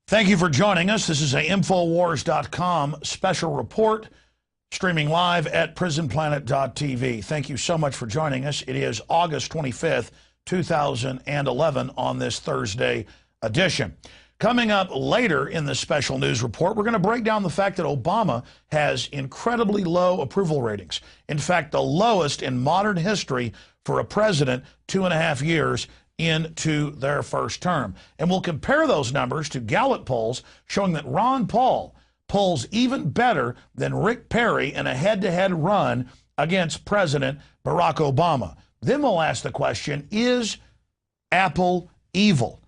Thank you for joining us. This is a Infowars.com special report, streaming live at prisonplanet.tv. Thank you so much for joining us. It is August 25th, 2011 on this Thursday edition. Coming up later in the special news report, we're going to break down the fact that Obama has incredibly low approval ratings. In fact, the lowest in modern history for a president 2.5 years into their first term. And we'll compare those numbers to Gallup polls showing that Ron Paul polls even better than Rick Perry in a head-to-head run against President Barack Obama. Then we'll ask the question, is Apple evil?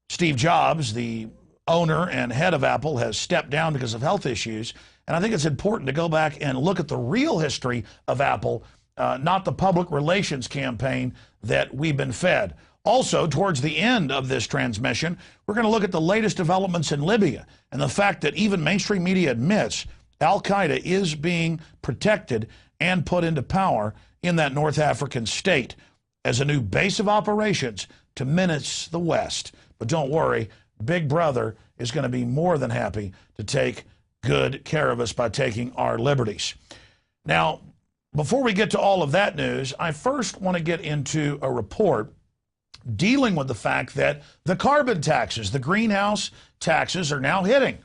Steve Jobs, the owner and head of Apple, has stepped down because of health issues. And I think it's important to go back and look at the real history of Apple, not the public relations campaign that we've been fed. Also, towards the end of this transmission, we're going to look at the latest developments in Libya and the fact that even mainstream media admits Al-Qaeda is being protected and put into power in that North African state as a new base of operations to menace the West. But don't worry, Big Brother is going to be more than happy to take good care of us by taking our liberties. Now, before we get to all of that news, I first want to get into a report dealing with the fact that the carbon taxes, the greenhouse taxes, are now hitting.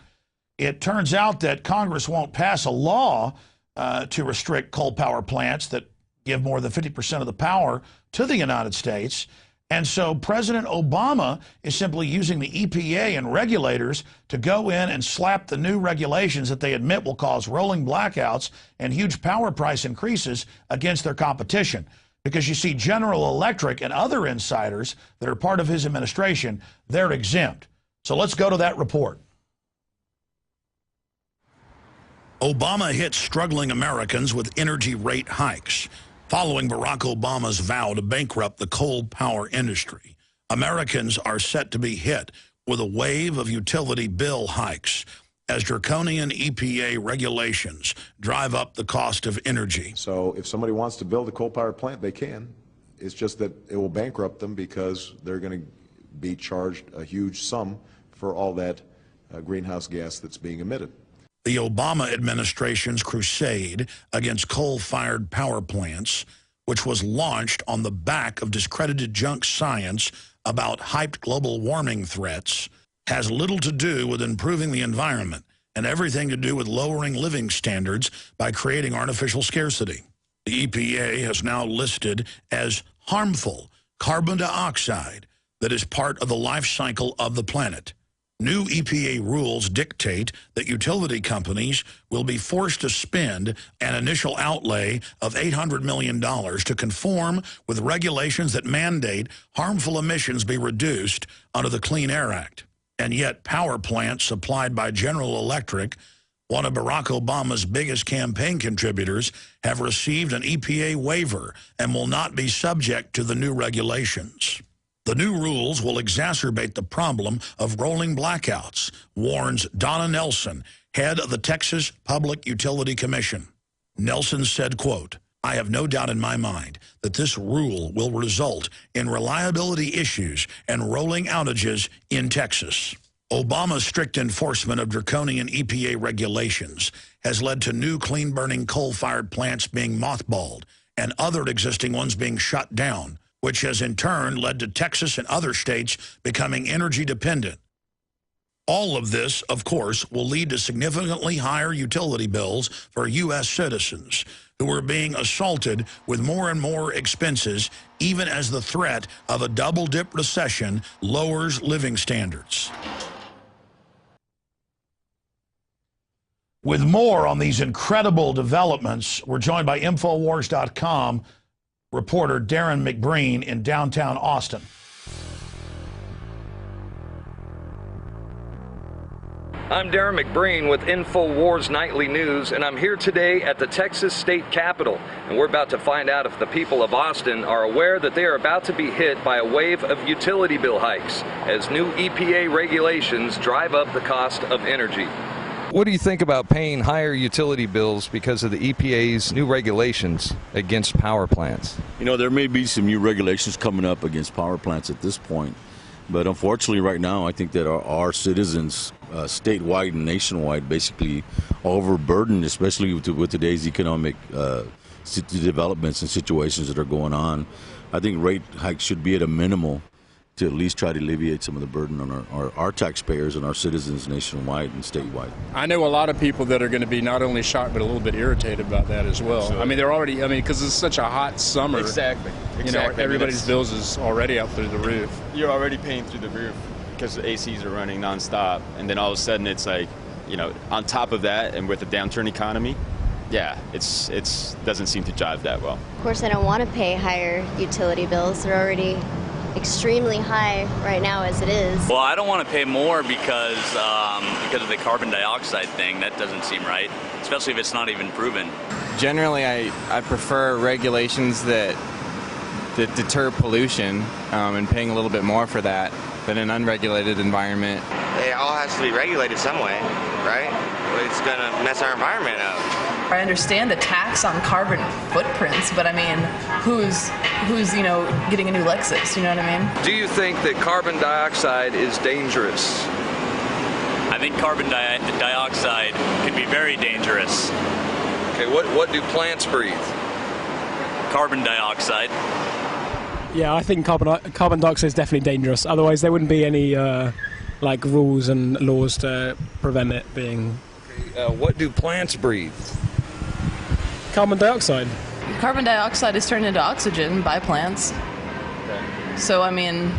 It turns out that Congress won't pass a law to restrict coal power plants that give more than 50% of the power to the United States. And so President Obama is simply using the EPA and regulators to go in and slap the new regulations that they admit will cause rolling blackouts and huge power price increases against their competition. Because you see, General Electric and other insiders that are part of his administration, they're exempt. So let's go to that report. Obama hits struggling Americans with energy rate hikes. Following Barack Obama's vow to bankrupt the coal power industry, Americans are set to be hit with a wave of utility bill hikes as draconian EPA regulations drive up the cost of energy. So if somebody wants to build a coal power plant, they can. It's just that it will bankrupt them because they're going to be charged a huge sum for all that greenhouse gas that's being emitted. The Obama administration's crusade against coal-fired power plants, which was launched on the back of discredited junk science about hyped global warming threats, has little to do with improving the environment and everything to do with lowering living standards by creating artificial scarcity. The EPA has now listed as harmful carbon dioxide that is part of the life cycle of the planet. New EPA rules dictate that utility companies will be forced to spend an initial outlay of $800 million to conform with regulations that mandate harmful emissions be reduced under the Clean Air Act. And yet power plants supplied by General Electric, one of Barack Obama's biggest campaign contributors, have received an EPA waiver and will not be subject to the new regulations. The new rules will exacerbate the problem of rolling blackouts, warns Donna Nelson, head of the Texas Public Utility Commission. Nelson said, quote, "I have no doubt in my mind that this rule will result in reliability issues and rolling outages in Texas." Obama's strict enforcement of draconian EPA regulations has led to new clean-burning coal-fired plants being mothballed and other existing ones being shut down, which has in turn led to Texas and other states becoming energy dependent. All of this, of course, will lead to significantly higher utility bills for U.S. citizens who are being assaulted with more and more expenses, even as the threat of a double-dip recession lowers living standards. With more on these incredible developments, we're joined by Infowars.com reporter Darren McBreen in downtown Austin. I'm Darren McBreen with Infowars Nightly News, and I'm here today at the Texas State Capitol, and we're about to find out if the people of Austin are aware that they are about to be hit by a wave of utility bill hikes as new EPA regulations drive up the cost of energy. What do you think about paying higher utility bills because of the EPA's new regulations against power plants? You know, there may be some new regulations coming up against power plants at this point. But unfortunately, right now, I think that our citizens, statewide and nationwide, basically overburdened, especially with today's economic developments and situations that are going on. I think rate hikes should be at a minimal to at least try to alleviate some of the burden on our taxpayers and our citizens nationwide and statewide. I know a lot of people that are going to be not only shocked but a little bit irritated about that as well. Sure. I mean, they're already, because it's such a hot summer. Exactly. You know, everybody's bills is already out through the roof. You're already paying through the roof because the ACs are running nonstop, and then all of a sudden it's like, on top of that, and with a downturn economy, yeah, it's doesn't seem to jive that well. Of course, I don't want to pay higher utility bills. They're already extremely high right now as it is. Well, I don't want to pay more because of the carbon dioxide thing. That doesn't seem right, especially if it's not even proven. Generally, I prefer regulations that deter pollution and paying a little bit more for that than an unregulated environment. It all has to be regulated some way, right? It's going to mess our environment up. I understand the tax on carbon footprints, but I mean, who's getting a new Lexus? You know what I mean? Do you think that carbon dioxide is dangerous? I think carbon dioxide can be very dangerous. Okay, what do plants breathe? Carbon dioxide. Yeah, I think carbon dioxide is definitely dangerous. Otherwise, there wouldn't be any rules and laws to prevent it being. What do plants breathe? Carbon dioxide. Carbon dioxide is turned into oxygen by plants. Okay. So I mean,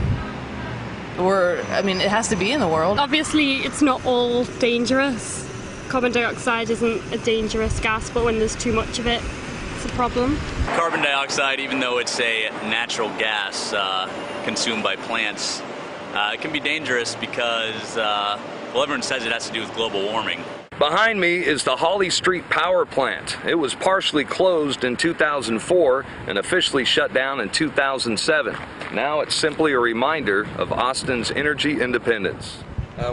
it has to be in the world. Obviously, it's not all dangerous. Carbon dioxide isn't a dangerous gas, but when there's too much of it, it's a problem. Carbon dioxide, even though it's a natural gas consumed by plants, it can be dangerous because, everyone says it has to do with global warming. Behind me is the Holly Street Power Plant. It was partially closed in 2004 and officially shut down in 2007. Now it's simply a reminder of Austin's energy independence.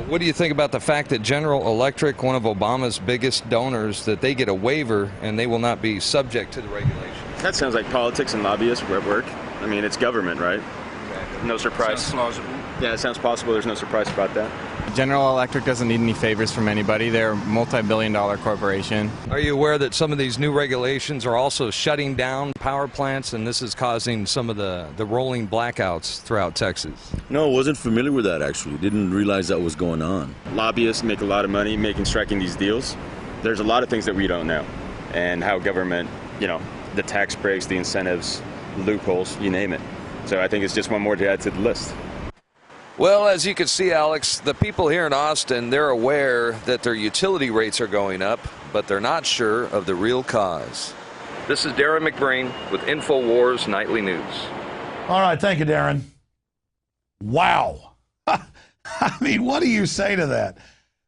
What do you think about the fact that General Electric, one of Obama's biggest donors, that they get a waiver and they will not be subject to the regulation? That sounds like politics and lobbyists at work. I mean, it's government, right? Okay. No surprise. Sounds plausible. Yeah, it sounds possible. There's no surprise about that. General Electric doesn't need any favors from anybody. They're a multi-billion-dollar corporation. Are you aware that some of these new regulations are also shutting down power plants, and this is causing some of the rolling blackouts throughout Texas? No, I wasn't familiar with that, actually. Didn't realize that was going on. Lobbyists make a lot of money striking these deals. There's a lot of things that we don't know, and how government, the tax breaks, the incentives, loopholes, you name it. So I think it's just one more to add to the list. Well, as you can see, Alex, the people here in Austin, they're aware that their utility rates are going up, but they're not sure of the real cause. This is Darren McBreen with Infowars Nightly News. All right, thank you, Darren. Wow. I mean, what do you say to that?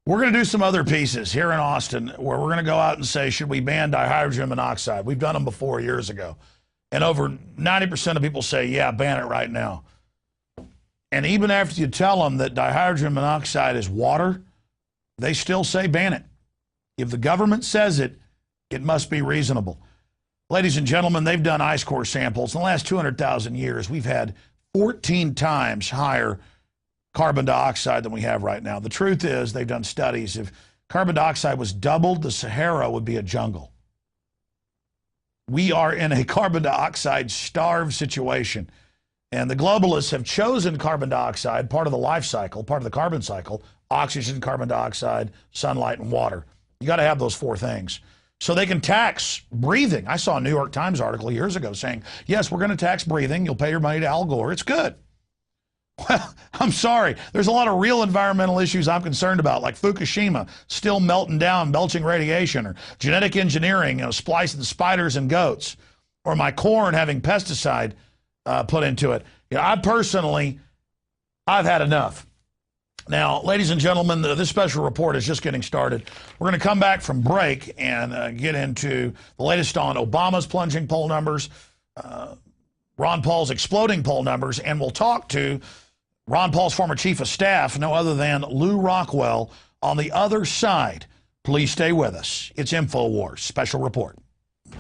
We're going to do some other pieces here in Austin where we're going to go out and say, should we ban dihydrogen monoxide? We've done them before years ago. And over 90% of people say, yeah, ban it right now. And even after you tell them that dihydrogen monoxide is water, they still say ban it. If the government says it, it must be reasonable. Ladies and gentlemen, they've done ice core samples. In the last 200,000 years, we've had 14 times higher carbon dioxide than we have right now. The truth is, they've done studies. If carbon dioxide was doubled, the Sahara would be a jungle. We are in a carbon dioxide starved situation. And the globalists have chosen carbon dioxide, part of the life cycle, part of the carbon cycle, oxygen, carbon dioxide, sunlight, and water. You got to have those four things. So they can tax breathing. I saw a New York Times article years ago saying, yes, we're going to tax breathing. You'll pay your money to Al Gore. It's good. Well, I'm sorry. There's a lot of real environmental issues I'm concerned about, like Fukushima still melting down, belching radiation, or genetic engineering, splicing spiders and goats, or my corn having pesticide put into it. I've had enough. Now, ladies and gentlemen, this special report is just getting started. We're going to come back from break and get into the latest on Obama's plunging poll numbers, Ron Paul's exploding poll numbers, and we'll talk to Ron Paul's former chief of staff, no other than Lew Rockwell, on the other side. Please stay with us. It's Infowars Special Report.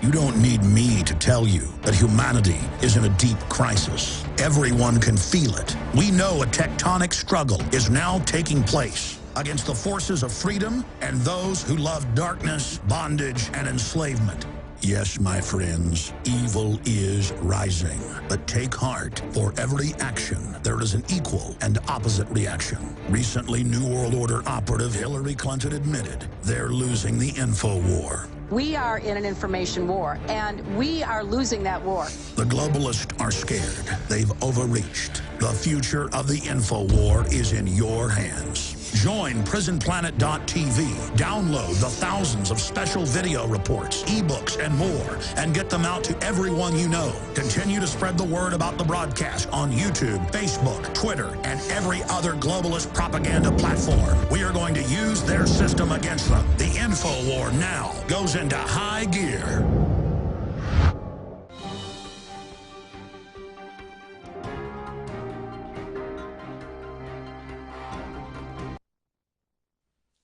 You don't need me to tell you that humanity is in a deep crisis. Everyone can feel it. We know a tectonic struggle is now taking place against the forces of freedom and those who love darkness, bondage, and enslavement. Yes, my friends, evil is rising. But take heart. For every action, there is an equal and opposite reaction. Recently, New World Order operative Hillary Clinton admitted they're losing the info war. We are in an information war, and we are losing that war. The globalists are scared. They've overreached. The future of the info war is in your hands. Join PrisonPlanet.tv. Download the thousands of special video reports, ebooks, and more, and get them out to everyone you know. Continue to spread the word about the broadcast on YouTube, Facebook, Twitter, and every other globalist propaganda platform. We are going to use their system against them. The info war now goes into high gear.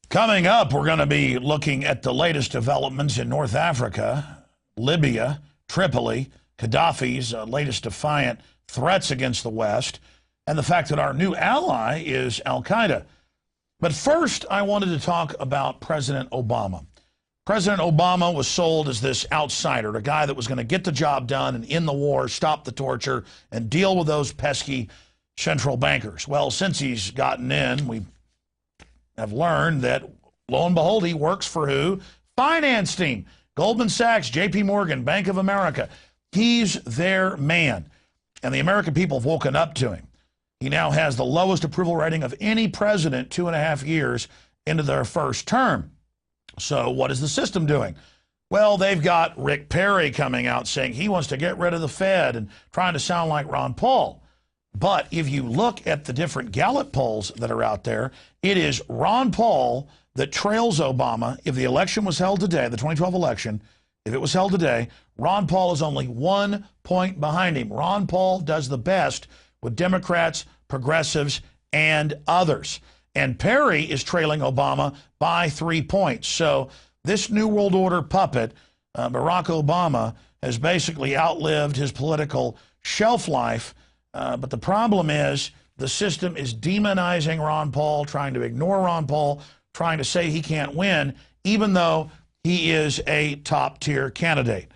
Coming up, we're going to be looking at the latest developments in North Africa, Libya, Tripoli, Gaddafi's latest defiant threats against the West, and the fact that our new ally is al-Qaeda. But first, I wanted to talk about President Obama. President Obama was sold as this outsider, a guy that was going to get the job done and end the war, stop the torture, and deal with those pesky central bankers. Well, since he's gotten in, we have learned that, lo and behold, he works for who? Financed him. Goldman Sachs, JP Morgan, Bank of America. He's their man. And the American people have woken up to him. He now has the lowest approval rating of any president 2.5 years into their first term. So what is the system doing? Well, they've got Rick Perry coming out saying he wants to get rid of the Fed and trying to sound like Ron Paul. But if you look at the different Gallup polls that are out there, it is Ron Paul that trails Obama. If the election was held today, the 2012 election, if it was held today, Ron Paul is only 1 point behind him. Ron Paul does the best with Democrats, progressives, and others. And Perry is trailing Obama by 3 points. So this New World Order puppet, Barack Obama, has basically outlived his political shelf life. But the problem is the system is demonizing Ron Paul, trying to ignore Ron Paul, trying to say he can't win, even though he is a top-tier candidate.